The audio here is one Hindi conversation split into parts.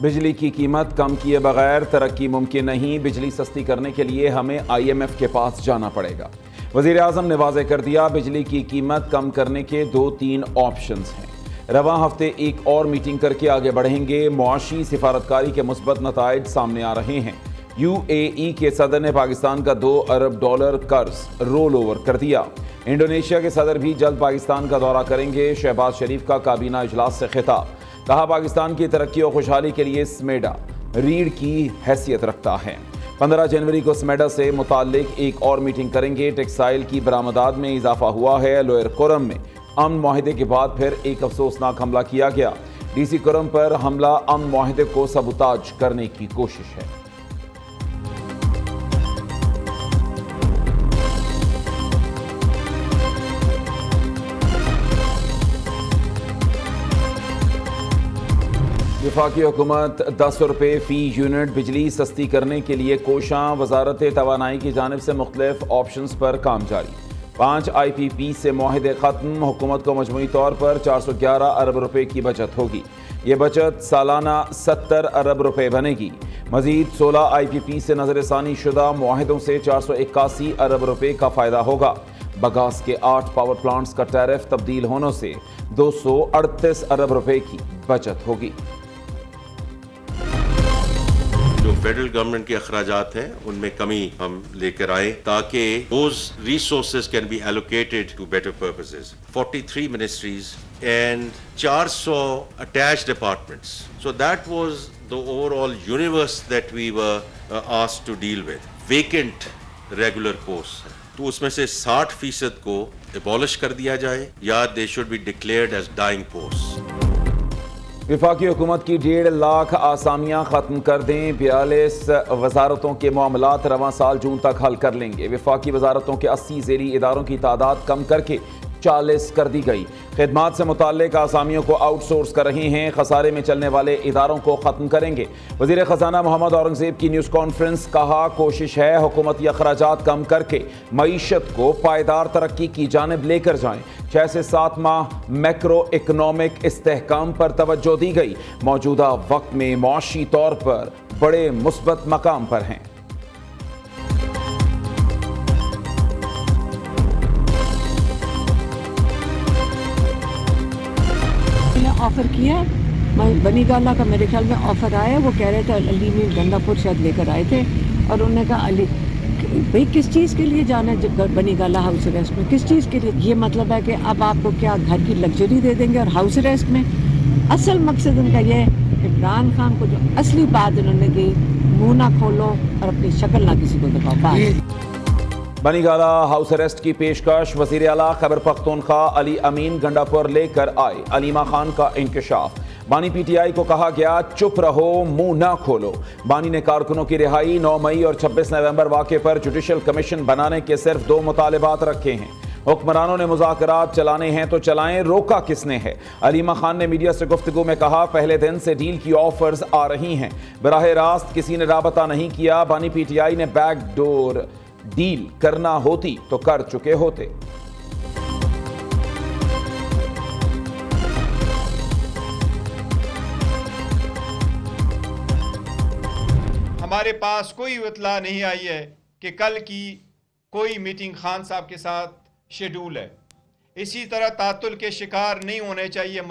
बिजली की कीमत कम किए बगैर तरक्की मुमकिन नहीं। बिजली सस्ती करने के लिए हमें IMF के पास जाना पड़ेगा। वज़ीर आज़म ने वाज़ेह कर दिया, बिजली की कीमत कम करने के 2-3 ऑप्शंस हैं। रवां हफ्ते एक और मीटिंग करके आगे बढ़ेंगे। मुआशी सिफारतकारी के मुस्बत नताइज सामने आ रहे हैं। UAE के सदर ने पाकिस्तान का $2 अरब कर्ज रोल ओवर कर दिया। इंडोनेशिया के सदर भी जल्द पाकिस्तान का दौरा करेंगे। शहबाज शरीफ का काबीना इजलास से खिताब, कहा पाकिस्तान की तरक्की और खुशहाली के लिए स्मेडा रीढ़ की हैसियत रखता है। 15 जनवरी को स्मेडा से मुताल्लिक एक और मीटिंग करेंगे। टेक्सटाइल की बरामदात में इजाफा हुआ है। लोअर कोरम में अमन माहिदे के बाद फिर एक अफसोसनाक हमला किया गया। DC कोरम पर हमला अमन माहिदे को सबूताज करने की कोशिश है। वफाकी हुकूमत 10 रुपये फ़ी यूनिट बिजली सस्ती करने के लिए कोशां। वजारत तवानाई की जानिब से मुख्तलिफ ऑप्शंस पर काम जारी। 5 IPP से मुआहदे ख़त्म। हुकूमत को मजमूई तौर पर 411 अरब रुपये की बचत होगी। ये बचत सालाना 70 अरब रुपये बनेगी। मजीद 16 IPP से नजरसानी शुदा मुआहदों से 481 अरब रुपये का फ़ायदा होगा। बगास के 8 पावर प्लांट्स का टैरिफ तब्दील होने से 238 अरब रुपये की बचत होगी। जो फेडरल गवर्नमेंट के अखराजात हैं उनमें कमी हम लेकर आए ताकि those resources can be allocated to better purposes. 43 ministries and 400 attached departments. So that was the overall universe that we were asked to deal with. Vacant regular posts. तो उसमें से 60% को abolish कर दिया जाए या they should be declared as dying posts. वफाकी हुकूमत की 1.5 लाख आसामियाँ ख़त्म कर दें। 42 वजारतों के मामलात रवां साल जून तक हल कर लेंगे। वफाकी वजारतों के 80 ज़ेरी इदारों की तादाद कम करके 40 कर दी गई। खिदमात से मुताल्लिक आसामियों को आउटसोर्स कर रहे हैं। खसारे में चलने वाले इदारों को ख़त्म करेंगे। वज़ीर ख़जाना मोहम्मद औरंगज़ेब की न्यूज़ कॉन्फ्रेंस, कहा कोशिश है हुकूमती अखराजात कम करके मईशत को पायदार तरक्की की जानिब लेकर जाएं। 6 से 7 माह मैक्रो इकनॉमिक इस्तेहकाम पर तवज्जो दी गई। मौजूदा वक्त में मुआशी तौर पर बड़े मुस्बत मकाम पर हैं। ऑफर किया बनी गाला का, मेरे ख्याल में ऑफर आया। वो कह रहे थे अली में गंगापुर शायद लेकर आए थे और उन्होंने कहा अली भाई किस चीज़ के लिए जाना है बनी गाला हाउस अरेस्ट में, किस चीज़ के लिए? ये मतलब है कि अब आपको क्या घर की लग्जरी दे देंगे और हाउस अरेस्ट में? असल मकसद उनका ये है इमरान खान को जो असली बात उन्होंने की, मुँह ना खोलो और अपनी शक्ल ना किसी को दिखाओ। बनी गाला हाउस अरेस्ट की पेशकश। वज़ीर आला खैबर पख्तूनख्वा अली अमीन गंडापुर लेकर आए। अलीमा खान का इंकशाफ। बानी PTI को कहा गया चुप रहो, मुंह ना खोलो। बानी ने कारकुनों की रिहाई, 9 मई और 26 नवंबर वाक़े पर जुडिशल कमीशन बनाने के सिर्फ 2 मुतालिबात रखे हैं। हुक्मरानों ने मुज़ाकरात चलाने हैं तो चलाएं, रोका किसने है? अलीमा खान ने मीडिया से गुफ्तगू में कहा पहले दिन से डील की ऑफर्स आ रही हैं, बराह रास्त किसी ने राबता नहीं किया। बानी PTI ने बैकडोर डील करना होती तो कर चुके होते। हमारे पास कोई इत्तला नहीं आई है कि कल की कोई मीटिंग खान साहब के साथ शेड्यूल है। इसी तरह तातुल के शिकार नहीं होने चाहिए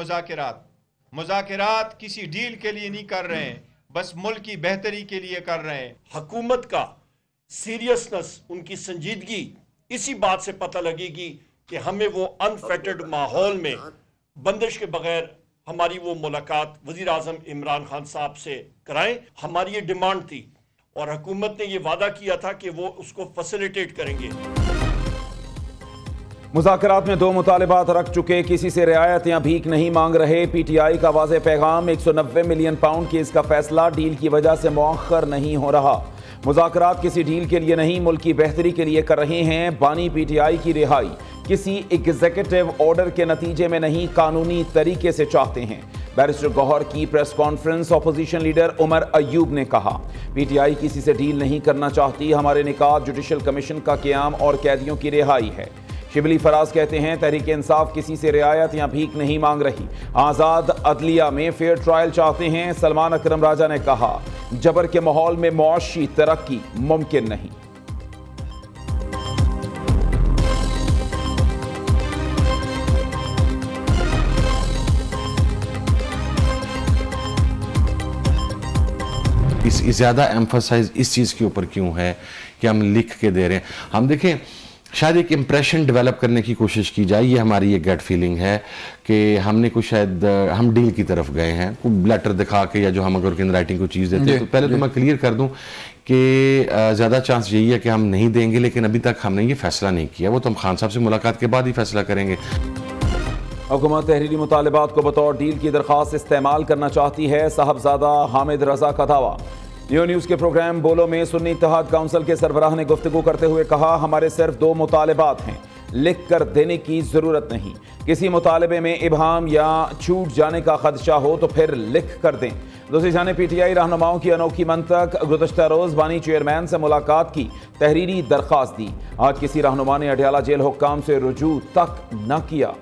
मुज़ाकरात किसी डील के लिए नहीं कर रहे हैं, बस मुल्क की बेहतरी के लिए कर रहे हैं। हुकूमत का सीरियसनेस, उनकी संजीदगी इसी बात से पता लगेगी कि हमें वो अनफेटर्ड माहौल में बंदिश के बगैर हमारी वो मुलाकात वज़ीर आज़म इमरान खान साहब से कराएं। हमारी ये डिमांड थी और हुकूमत ने ये वादा किया था कि वो उसको फैसिलिटेट करेंगे। मुज़ाकरात में 2 मुतालिबात रख चुके, किसी से रियायत या भीख नहीं मांग रहे। PTI का वाज़ेह पैगाम, 190 मिलियन पाउंड केस का फैसला डील की वजह से मुअख्खर नहीं हो रहा। मुज़ाकरात किसी डील के लिए नहीं, मुल्क की बेहतरी के लिए कर रहे हैं। बानी PTI की रिहाई किसी एग्जीक्यूटिव ऑर्डर के नतीजे में नहीं, कानूनी तरीके से चाहते हैं। बैरिस्टर गौहर की press conference. Opposition leader Umar Ayub ने कहा PTI किसी से डील नहीं करना चाहती। हमारे निकात जुडिशल कमीशन का क़याम और कैदियों की रिहाई है। शिबली फराज कहते हैं तहरीक इंसाफ किसी से रियायत या भीख नहीं मांग रही, आज़ाद अदलिया में फेयर ट्रायल चाहते हैं। सलमान अकरम राजा ने कहा जबर के माहौल में मुआशी तरक्की मुमकिन नहीं। ज़्यादा एम्फसाइज इस चीज़ के ऊपर क्यों है कि हम लिख के दे रहे हैं। हम देखें, शायद एक इम्प्रेशन डेवलप करने की कोशिश की जाए, ये हमारी एक गट फीलिंग है कि हमने कुछ शायद हम डील की तरफ गए हैं, कोई लेटर दिखा के या जो हम अगर इन राइटिंग को चीज़ देते हैं। तो पहले तो मैं क्लियर कर दूं कि ज़्यादा चांस यही है कि हम नहीं देंगे, लेकिन अभी तक हमने ये फैसला नहीं किया, वो तो हम खान साहब से मुलाकात के बाद ही फैसला करेंगे। हुकूमत तहरीरी मुतालबात को बतौर डील की दरख्वास्त इस्तेमाल करना चाहती है, साहबजादा हामिद रजा का दावा। न्यू न्यूज़ के प्रोग्राम बोलो में सुन्नी इत्तेहाद काउंसिल के सरबराह ने गुफ्तगू करते हुए कहा हमारे सिर्फ 2 मुतालबात हैं, लिख कर देने की ज़रूरत नहीं। किसी मुतालबे में इबहाम या छूट जाने का खदशा हो तो फिर लिख कर दें। दूसरी जाने PTI रहनुमाओं की अनोखी मंतक, गुज़श्ता रोज़ बानी चेयरमैन से मुलाकात की, तहरीरी दरख्वास्त दी। आज किसी रहनुमा ने अडयाला जेल हुक्काम से रुजू तक न किया।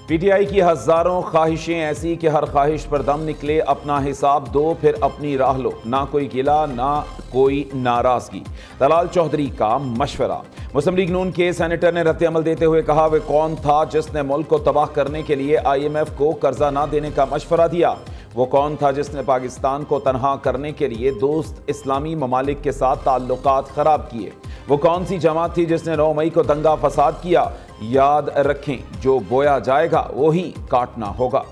PTI की हजारों ख्वाहिशें ऐसी कि हर ख्वाहिश पर दम निकले, अपना हिसाब दो फिर अपनी राह लो, ना कोई गिला ना कोई नाराजगी। दलाल चौधरी का मशवरा। मुस्लिम लीग नून के सेनेटर ने रद्द अमल देते हुए कहा वे कौन था जिसने मुल्क को तबाह करने के लिए IMF को कर्जा ना देने का मशवरा दिया। वो कौन था जिसने पाकिस्तान को तनहा करने के लिए दोस्त इस्लामी ममालिक के साथ ताल्लुकात खराब किए। वो कौन सी जमात थी जिसने 9 मई को दंगा फसाद किया। याद रखें जो बोया जाएगा वही काटना होगा।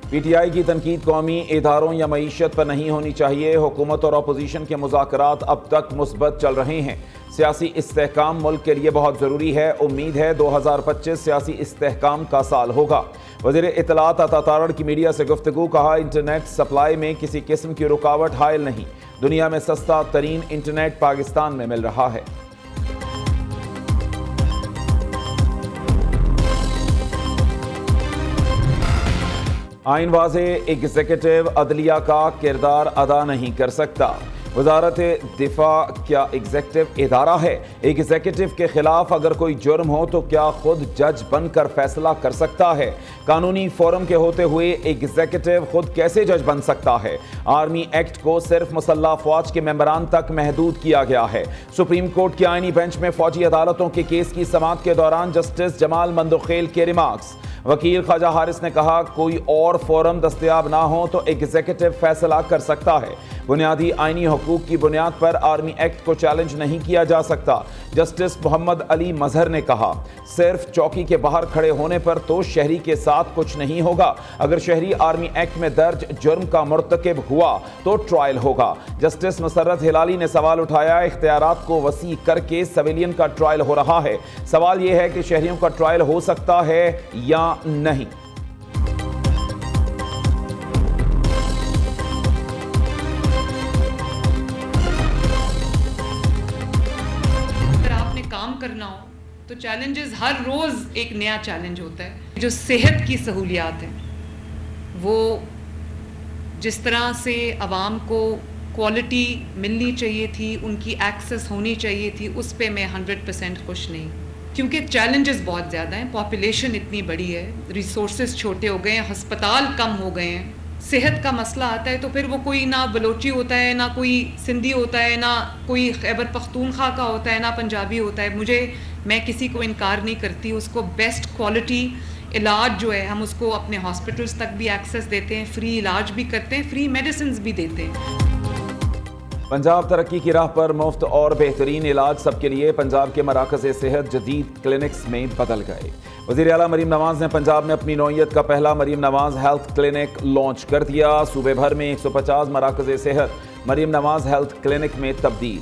PTI की तनकीद कौमी इदारों या मईशत पर नहीं होनी चाहिए। हुकूमत और अपोजिशन के मुज़ाकरात अब तक मुस्बत चल रहे हैं। सियासी इस्तेहकाम मुल्क के लिए बहुत ज़रूरी है। उम्मीद है 2025 सियासी इस्तेहकाम का साल होगा। वज़ीर इत्तलात अता तारड़ की मीडिया से गुफ्तगू। कहा इंटरनेट सप्लाई में किसी किस्म की रुकावट हायल नहीं। दुनिया में सस्ता तरीन इंटरनेट पाकिस्तान में मिल रहा है। आइन वाज़े एग्जीक्यूटिव अदलिया का किरदार अदा नहीं कर सकता। वजारत दिफा क्या एग्जीक्यूटिव इदारा है? एग्जीक्यूटिव के खिलाफ अगर कोई जुर्म हो तो क्या खुद जज बनकर फैसला कर सकता है? कानूनी फोरम के होते हुए एग्जीक्यूटिव खुद कैसे जज बन सकता है? आर्मी एक्ट को सिर्फ मुसल्लह फौज के मेंबरान तक महदूद किया गया है। सुप्रीम कोर्ट के आईनी बेंच में फौजी अदालतों के केस की समाअत के दौरान जस्टिस जमाल मंदोखेल के रिमार्क्स। वकील ख्वाजा हारिस ने कहा कोई और फोरम दस्तयाब ना हो तो एग्जीक्यूटिव फैसला कर सकता है। बुनियादी आईनी हुकूक की बुनियाद पर आर्मी एक्ट को चैलेंज नहीं किया जा सकता। जस्टिस मोहम्मद अली मजहर ने कहा सिर्फ चौकी के बाहर खड़े होने पर तो शहरी के साथ कुछ नहीं होगा। अगर शहरी आर्मी एक्ट में दर्ज जुर्म का मुर्तकिब हुआ तो ट्रायल होगा। जस्टिस मसर्रत हिलाली ने सवाल उठाया इख्तियारात को वसी करके सिविलियन का ट्रायल हो रहा है। सवाल यह है कि शहरियों का ट्रायल हो सकता है या नहीं। काम करना हो तो चैलेंजेस हर रोज एक नया चैलेंज होता है। जो सेहत की सहूलियात हैं वो जिस तरह से आवाम को क्वालिटी मिलनी चाहिए थी, उनकी एक्सेस होनी चाहिए थी, उस पे मैं 100% खुश नहीं, क्योंकि चैलेंजेस बहुत ज़्यादा हैं। पॉपुलेशन इतनी बड़ी है, रिसोर्सेज छोटे हो गए हैं, हस्पताल कम हो गए हैं। सेहत का मसला आता है तो फिर वो कोई ना बलोची होता है, ना कोई सिंधी होता है, ना कोई खैबर पख्तूनख्वा का होता है, ना पंजाबी होता है। मैं किसी को इनकार नहीं करती, उसको बेस्ट क्वालिटी इलाज जो है हम उसको अपने हॉस्पिटल्स तक भी एक्सेस देते हैं, फ्री इलाज भी करते हैं, फ्री मेडिसिन भी देते हैं। पंजाब तरक्की की राह पर मुफ्त और बेहतरीन इलाज सबके लिए पंजाब के मराकज़ सेहत जदीद क्लिनिक्स में बदल गए। वज़ीर आला मरीम नवाज़ ने पंजाब में अपनी नौइयत का पहला मरीम नवाज़ हेल्थ क्लिनिक लॉन्च कर दिया। सूबे भर में 150 मराकज़ सेहत मरीम नवाज़ हेल्थ क्लिनिक में तब्दील।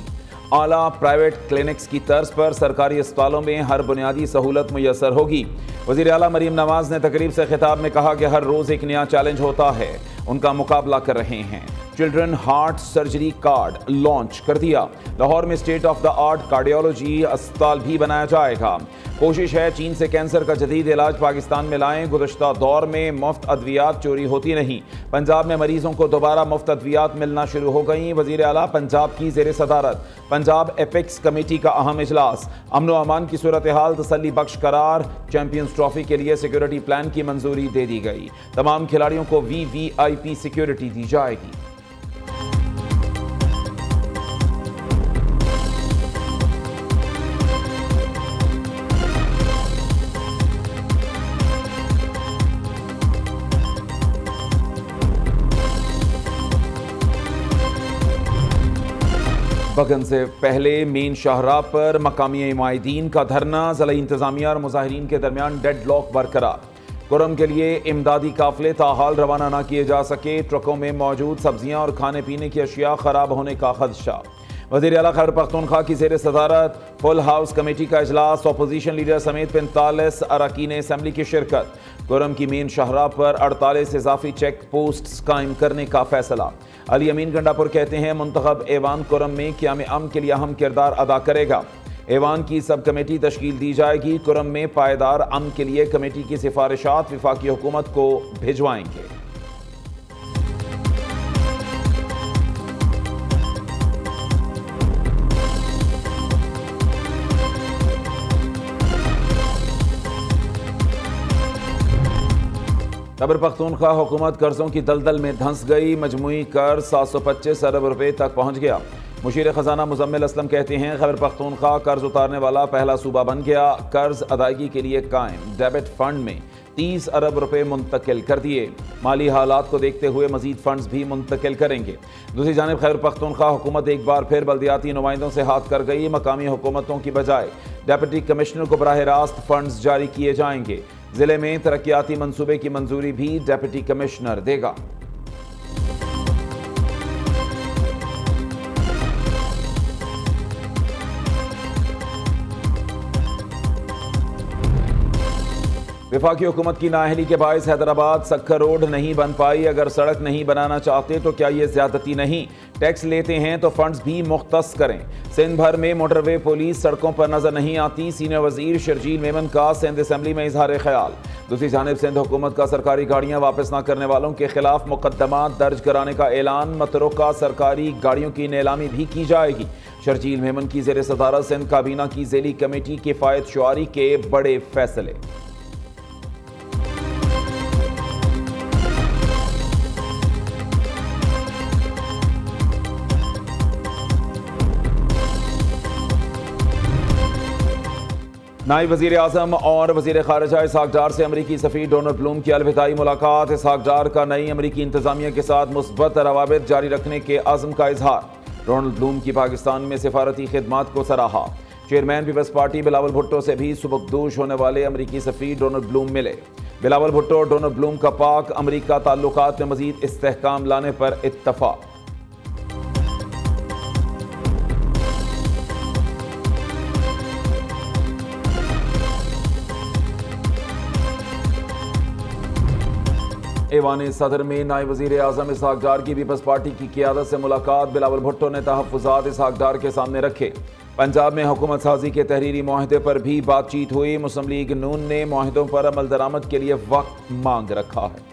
आला प्राइवेट क्लिनिक्स की तर्ज पर सरकारी अस्पतालों में हर बुनियादी सहूलत मुयसर होगी। वज़ीर आला मरीम नवाज़ ने तकरीब से खिताब में कहा कि हर रोज़ एक नया चैलेंज होता है, उनका मुकाबला कर रहे हैं। Children heart surgery card launch कर दिया। लाहौर में state of the art cardiology अस्पताल भी बनाया जाएगा। कोशिश है चीन से कैंसर का जदीद इलाज पाकिस्तान में लाएं। गुज़श्ता दौर में मुफ्त अद्वियात चोरी होती नहीं। पंजाब में मरीजों को दोबारा मुफ्त अद्वियात मिलना शुरू हो गई। वज़ीर आला पंजाब की ज़ेर सदारत पंजाब एपेक्स कमेटी का अहम इजलास। अमन व अमान की सूरत हाल तसल्ली बख्श करार। चैंपियंस ट्रॉफी के लिए सिक्योरिटी प्लान की मंजूरी दे दी गई। तमाम खिलाड़ियों को VVIP सिक्योरिटी दी जाएगी। बगन से पहले मेन शाहराह पर मकामी मुआहिदीन का धरना। ज़िला इंतजामिया और मुजाहिरीन के दरमियान डेडलॉक बरकरार। कुरम के लिए इमदादी काफिले ताहाल रवाना न किए जा सके। ट्रकों में मौजूद सब्जियां और खाने पीने की अशिया खराब होने का खदशा। वज़ीर आला खैबर पख्तूनख्वा की ज़ेर सदारत फुल हाउस कमेटी का इजलास। अपोजिशन लीडर समेत 45 अरकान असम्बली की शिरकत। कुरम की मेन शाहराह पर 48 इजाफी चेक पोस्ट कायम करने का फैसला। अली अमीन गंडापुर कहते हैं मुंतखब ऐवान कुरम में क़याम अमन के लिए अहम किरदार अदा करेगा। ऐवान की सब कमेटी तश्कील दी जाएगी। कुरम में पायदार अमन के लिए कमेटी की सिफारिशात वफाकी हुकूमत को भिजवाएंगे। खैबर पख्तूनख्वा हुकूमत कर्जों की दलदल में धंस गई। मजमूई कर्ज 725 अरब रुपए तक पहुंच गया। मुशीर खजाना मुजम्मिल असलम कहते हैं खैबर पख्तूनख्वा कर्ज उतारने वाला पहला सूबा बन गया। कर्ज अदायगी के लिए कायम डेबिट फंड में 30 अरब रुपए मुंतकिल कर दिए। माली हालात को देखते हुए मजीद फंड्स भी मुंतकिल करेंगे। दूसरी जानिब खैबर पख्तूनख्वा हुकूमत एक बार फिर बल्दियाती नुमाइंदों से हाथ कर गई। मकामी हुकूमतों की बजाय डिप्टी कमिश्नर को बराह रास्त फंड्स जारी किए जाएंगे। जिले में तरक्याती मंसूबे की मंजूरी भी डिप्टी कमिश्नर देगा। वफाकी हुकूमत की नाअहली के बायस हैदराबाद सक्खर रोड नहीं बन पाई। अगर सड़क नहीं बनाना चाहते तो क्या ये ज्यादती नहीं? टैक्स लेते हैं तो फंड्स भी मुख्तस करें। सिंध भर में मोटरवे पुलिस सड़कों पर नजर नहीं आती। सीनियर वजीर शर्जील मेमन का सिंध असम्बली में इजहार ख्याल। दूसरी जानिब सिंध हुकूमत का सरकारी गाड़ियां वापस न करने वालों के खिलाफ मुकदमा दर्ज कराने का ऐलान। मतरुका सरकारी गाड़ियों की नीलामी भी की जाएगी। शर्जील मेमन की ज़ेर सदारत सिंध काबीना की ज़ेली कमेटी किफायत शुआरी के बड़े फैसले। नायब वज़ीर आज़म और वज़ीर ख़ारिजा इसहाक़ डार से अमरीकी सफ़ीर डोनाल्ड ब्लूम की अलविदाई मुलाकात। इसहाक़ डार का नई अमरीकी इंतज़ामिया के साथ मुस्बत रवाबित जारी रखने के अज़्म का इजहार। डोनाल्ड ब्लूम की पाकिस्तान में सिफारती खिदमात को सराहा। चेयरमैन पीपल्स पार्टी बिलावल भुट्टो से भी सुबकदोश होने वाले अमरीकी सफ़ीर डोनाल्ड ब्लूम मिले। बिलावल भुट्टो और डोनाल्ड ब्लूम का पाक अमरीका ताल्लुकात में मज़ीद इस्तेहकाम लाने पर इत्तफ़ाक़। ऐवान सदर में नायब वज़ीर आज़म इसहाक़ डार की पीपल्स पार्टी की क़ियादत से मुलाकात। बिलावल भुट्टो ने तहफ़्फ़ुज़ात इसहाक़ डार के सामने रखे। पंजाब में हुकूमत साजी के तहरीरी मुआहदे पर भी बातचीत हुई। मुस्लिम लीग नून ने मुआहदों पर अमल दरामद के लिए वक्त मांग रखा है।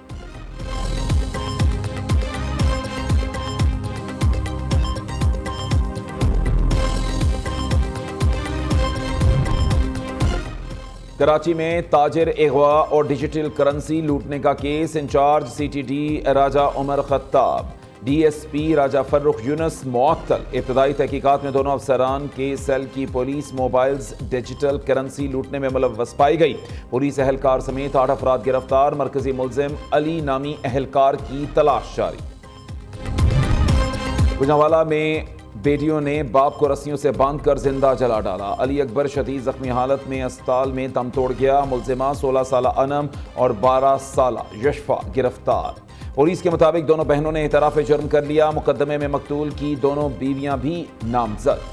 कराची में ताजिर अगवा और डिजिटल करेंसी लूटने का केस। इंचार्ज CTD राजा उमर खत्ताब, DSP राजा फर्रुख यूनुस मुअत्तल। इब्तदाई तहकीकात में दोनों अफसरान के सेल की पुलिस मोबाइल्स डिजिटल करेंसी लूटने में मुलव्वस पाई गई। पुलिस एहलकार समेत 8 अफराद गिरफ्तार। मरकजी मुलजिम अली नामी एहलकार की तलाश जारी। गुजरांवाला में बेटियों ने बाप को रस्सियों से बांधकर जिंदा जला डाला। अली अकबर शदीद जख्मी हालत में अस्पताल में दम तोड़ गया। मुलजिमा 16 साल अनम और 12 साल यशफा गिरफ्तार। पुलिस के मुताबिक दोनों बहनों ने इतराफ जुर्म कर लिया। मुकदमे में मकतूल की दोनों बीवियां भी नामजद।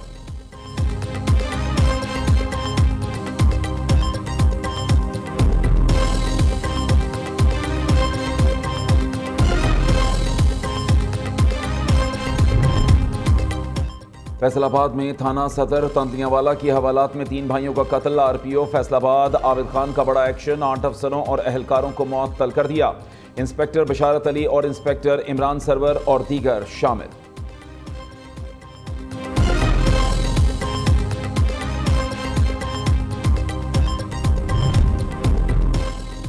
फैसलाबाद में थाना सदर तंतियावाला की हवालात में 3 भाइयों का कत्ल। आरपीओ फैसलाबाद आबिद खान का बड़ा एक्शन, 8 अफसरों और अहलकारों को मुअत्तल कर दिया। इंस्पेक्टर बशारत अली और इंस्पेक्टर इमरान सरवर और दीगर शामिल।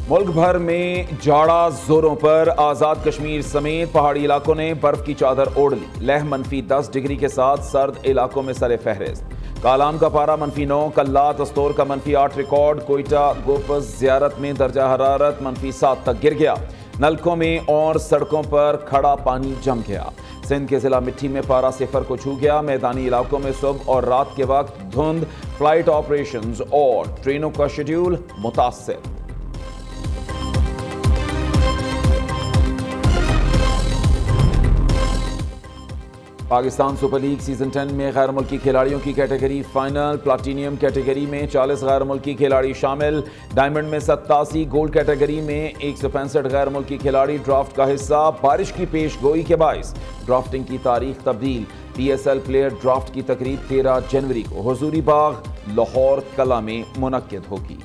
मुल्क भर में जाड़ा जोरों पर, आजाद कश्मीर समेत पहाड़ी इलाकों ने बर्फ की चादर ओढ़ ली। लह -10 डिग्री के साथ सर्द इलाकों में सरे फहरिस्त। कालाम का पारा -9, कल्ला दस्तूर का -8 रिकॉर्ड। कोयटा गोपस ज़ियारत में दर्जा हरारत -7 तक गिर गया। नलकों में और सड़कों पर खड़ा पानी जम गया। सिंध के जिला मिट्टी में पारा 0 को छू गया। मैदानी इलाकों में सुबह और रात के वक्त धुंध, फ्लाइट ऑपरेशंस और ट्रेनों का शेड्यूल मुतासिर। पाकिस्तान सुपर लीग सीजन 10 में गैर मुल्की खिलाड़ियों की कैटेगरी फाइनल। प्लाटीनियम कैटेगरी में 40 गैर मुल्की खिलाड़ी शामिल। डायमंड में 87, गोल्ड कैटेगरी में 165 गैर मुल्की खिलाड़ी ड्राफ्ट का हिस्सा। बारिश की पेश गोई के बाइस ड्राफ्टिंग की तारीख तब्दील। PSL प्लेयर ड्राफ्ट की तकरीब 13 जनवरी को हुजूरी बाग लाहौर कला में मुनक्किद होगी।